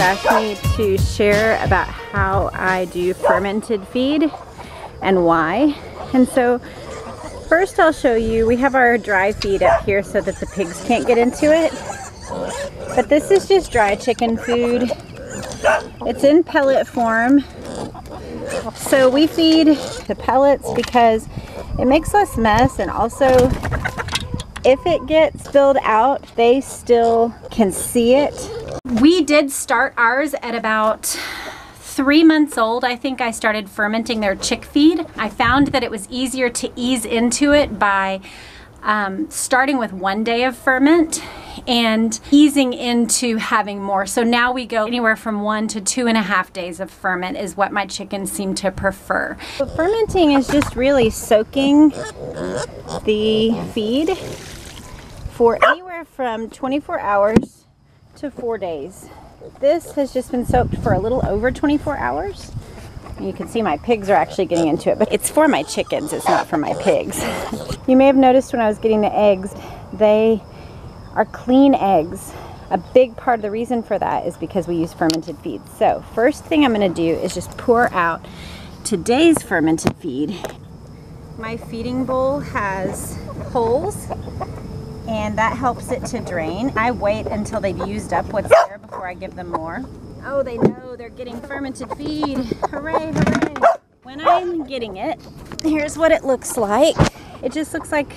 asked me to share about how I do fermented feed and why. And so first I'll show you, we have our dry feed up here so that the pigs can't get into it. But this is just dry chicken food. It's in pellet form. So we feed the pellets because it makes less mess, and also if it gets spilled out, they still can see it. We did start ours at about 3 months old. I think I started fermenting their chick feed. I found that it was easier to ease into it by starting with 1 day of ferment and easing into having more. So now we go anywhere from 1 to 2.5 days of ferment is what my chickens seem to prefer. So fermenting is just really soaking the feed for anywhere from 24 hours to 4 days. This has just been soaked for a little over 24 hours. You can see my pigs are actually getting into it, but it's for my chickens, it's not for my pigs. You may have noticed when I was getting the eggs, they are clean eggs. A big part of the reason for that is because we use fermented feed. So first thing I'm gonna do is just pour out today's fermented feed. My feeding bowl has holes, and that helps it to drain. I wait until they've used up what's there before I give them more. Oh, they know they're getting fermented feed. Hooray, hooray. When I'm getting it, here's what it looks like. It just looks like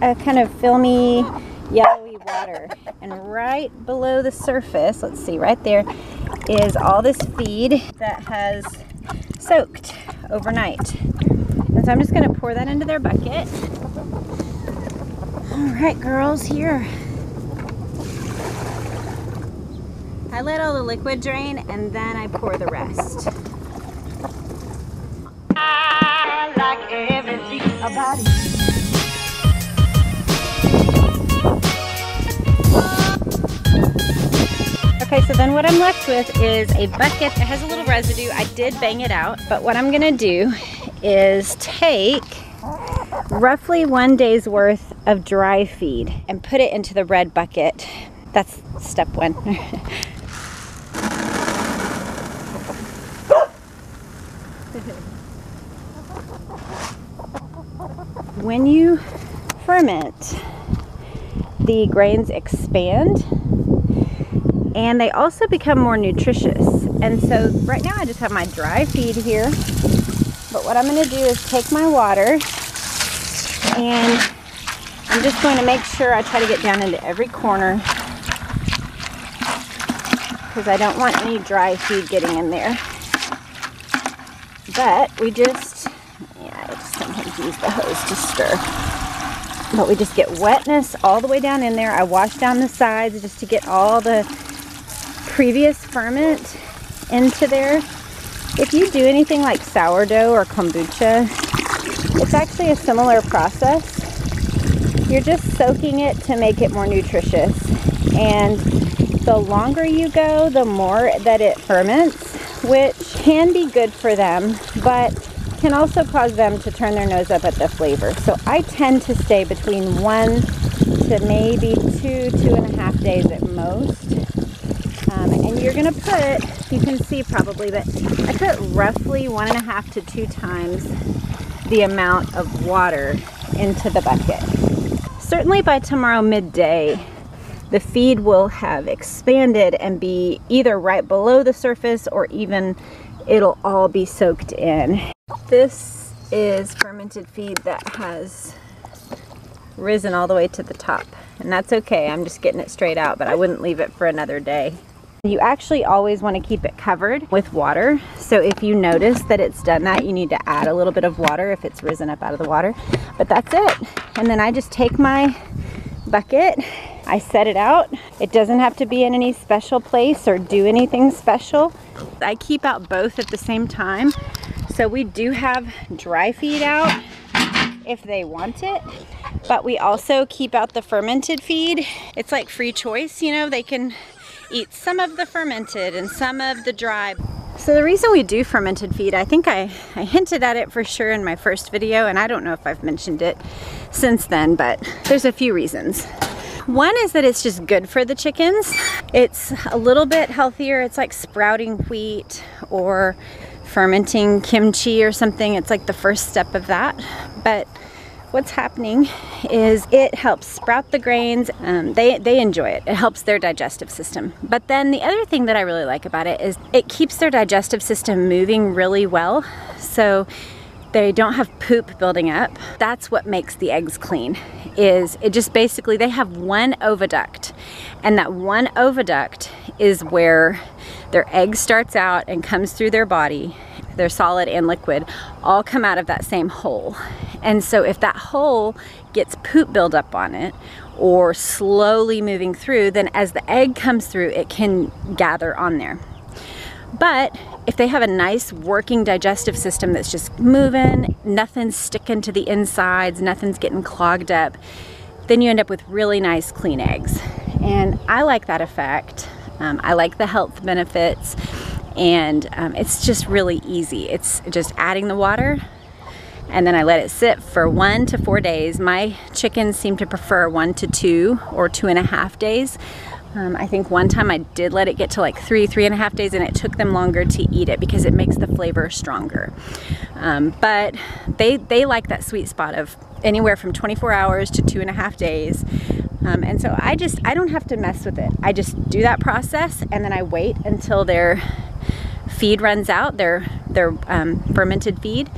a kind of filmy, yellowy water. And right below the surface, let's see, right there, is all this feed that has soaked overnight. And so I'm just gonna pour that into their bucket. All right, girls, here. I let all the liquid drain and then I pour the rest. I like everything about it. Okay, so then what I'm left with is a bucket. It has a little residue. I did bang it out, but what I'm gonna do is take roughly 1 day's worth of dry feed and put it into the red bucket. That's step one. When you ferment, the grains expand and they also become more nutritious. And so right now I just have my dry feed here, but what I'm going to do is take my water and I'm just going to make sure I try to get down into every corner because I don't want any dry feed getting in there. But we just, I just sometimes use the hose to stir. But we just get wetness all the way down in there. I wash down the sides just to get all the previous ferment into there. If you do anything like sourdough or kombucha, it's actually a similar process. You're just soaking it to make it more nutritious. And the longer you go, the more that it ferments, which can be good for them, but can also cause them to turn their nose up at the flavor. So I tend to stay between 1 to maybe 2.5 days at most. And you're gonna put, you can see probably, but I put roughly 1.5 to 2 times the amount of water into the bucket. Certainly by tomorrow midday, the feed will have expanded and be either right below the surface or even it'll all be soaked in. This is fermented feed that has risen all the way to the top, and that's okay. I'm just getting it straight out, but I wouldn't leave it for another day. You actually always want to keep it covered with water. So if you notice that it's done that, you need to add a little bit of water if it's risen up out of the water. But that's it. And then I just take my bucket, I set it out. It doesn't have to be in any special place or do anything special. I keep out both at the same time. So we do have dry feed out if they want it, but we also keep out the fermented feed. It's like free choice, you know, they can eat some of the fermented and some of the dry. So the reason we do fermented feed, I think I hinted at it for sure in my first video, and I don't know if I've mentioned it since then, but there's a few reasons. One is that it's just good for the chickens. It's a little bit healthier. It's like sprouting wheat or fermenting kimchi or something. It's like the first step of that. But what's happening is it helps sprout the grains. They enjoy it. It helps their digestive system. But then the other thing that I really like about it is it keeps their digestive system moving really well. So they don't have poop building up. That's what makes the eggs clean. Is it just basically, they have one oviduct, and that one oviduct is where their egg starts out and comes through their body. Their solid and liquid all come out of that same hole. And so if that hole gets poop buildup on it or slowly moving through, then as the egg comes through, it can gather on there. But if they have a nice working digestive system that's just moving, nothing's sticking to the insides, nothing's getting clogged up, then you end up with really nice clean eggs. And I like that effect. I like the health benefits, and it's just really easy. It's just adding the water, and then I let it sit for 1 to 4 days. My chickens seem to prefer 1 to 2 or 2.5 days. I think one time I did let it get to like 3.5 days, and it took them longer to eat it because it makes the flavor stronger. But they like that sweet spot of anywhere from 24 hours to 2.5 days. And so I don't have to mess with it. I just do that process, and then I wait until their feed runs out, their fermented feed.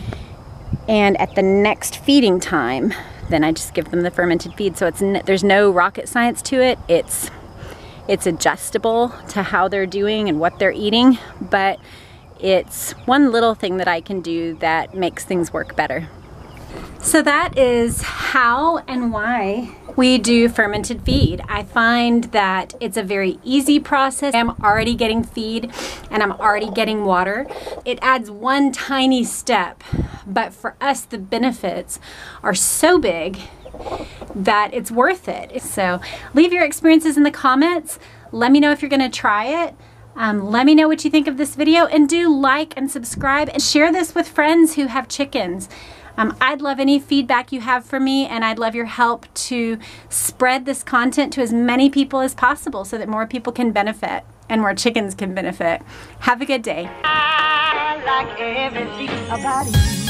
And at the next feeding time, then I just give them the fermented feed. So there's no rocket science to it. It's adjustable to how they're doing and what they're eating, but it's one little thing that I can do that makes things work better. So that is how and why we do fermented feed. I find that it's a very easy process. I'm already getting feed and I'm already getting water. It adds one tiny step, but for us the benefits are so big that it's worth it. So leave your experiences in the comments. Let me know if you're gonna try it. Let me know what you think of this video, and do like and subscribe and share this with friends who have chickens. I'd love any feedback you have for me, and I'd love your help to spread this content to as many people as possible so that more people can benefit and more chickens can benefit. Have a good day. I like everything about you.